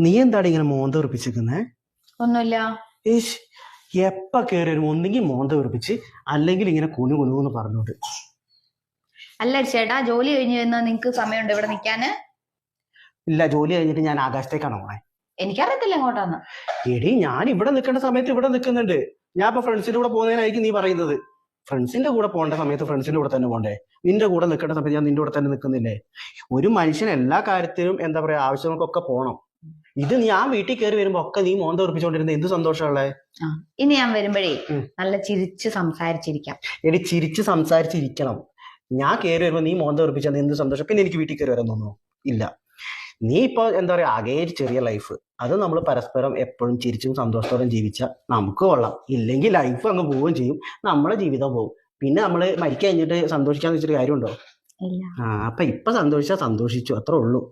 നീ എന്താണ് ഇങ്ങനെ മോന്ത ഉറപ്പിച്ചിരിക്കുന്നേ? ഒന്നുമില്ല. ഏഷ്, എപ്പ കയറി വരും ഒന്നെങ്കിൽ മോന്ത ഉറപ്പിച്ച് അല്ലെങ്കിൽ ഇങ്ങനെ കുണു കുണുന്ന് പറഞ്ഞോണ്ട്. അല്ല ചേട്ടാ, ജോലി കഴിഞ്ഞ് വരുന്ന നിങ്ങക്ക് സമയമുണ്ട് ഇവിടെ നിക്കാന്? ഇല്ല, ജോലി കഴിഞ്ഞിട്ട് ഞാൻ ആകാശത്തേക്കാണ് പോണേ. എനിക്കറിയത്തില്ല എങ്ങോട്ടാന്ന്. എടി, ഞാൻ ഇവിടെ നിൽക്കേണ്ട സമയത്ത് ഇവിടെ നിൽക്കുന്നുണ്ട്. ഞാൻ ഇപ്പൊ ഫ്രണ്ട്സിന്റെ കൂടെ പോകുന്നതിനായിരിക്കും നീ പറയുന്നത്. ഫ്രണ്ട്സിന്റെ കൂടെ പോകേണ്ട സമയത്ത് ഫ്രണ്ട്സിന്റെ കൂടെ തന്നെ പോകണ്ടേ? നിന്റെ കൂടെ നിൽക്കേണ്ട സമയത്ത് ഞാൻ നിന്റെ കൂടെ തന്നെ നിൽക്കുന്നില്ലേ? ഒരു മനുഷ്യൻ എല്ലാ കാര്യത്തിലും എന്താ പറയാ ആവശ്യങ്ങൾക്കൊക്കെ പോണം. ഇത് ഞാൻ വീട്ടിൽ കയറി വരുമ്പോ ഒക്കെ നീ മോന്ത ഉറപ്പിച്ചോണ്ടിരുന്ന എന്ത് സന്തോഷമുള്ളേ. ഇനി ഞാൻ വരുമ്പോഴേ നല്ല ചിരിച്ച് സംസാരിച്ചിരിക്കാം. എടി, ചിരിച്ച് സംസാരിച്ചിരിക്കണം. ഞാൻ കയറി വരുമ്പോ നീ മോന്ത ഉറപ്പിച്ചാൽ എന്ത് സന്തോഷം. പിന്നെ എനിക്ക് വീട്ടിൽ കയറി വരാൻ തോന്നുന്നു? ഇല്ല. നീ ഇപ്പൊ എന്താ പറയാ ആകെ ഒരു ചെറിയ ലൈഫ്, അത് നമ്മൾ പരസ്പരം എപ്പോഴും ചിരിച്ചും സന്തോഷത്തോടെ ജീവിച്ചാൽ നമുക്ക് കൊള്ളാം. ഇല്ലെങ്കിൽ ലൈഫ് അങ്ങ് പോവുകയും ചെയ്യും, നമ്മളെ ജീവിതം പോകും. പിന്നെ നമ്മള് മരിക്കാൻ കഴിഞ്ഞിട്ട് സന്തോഷിക്കാന്ന് വെച്ചിട്ട് കാര്യമുണ്ടോ? അപ്പൊ ഇപ്പൊ സന്തോഷിച്ചാൽ സന്തോഷിച്ചു, അത്രേ ഉള്ളൂ.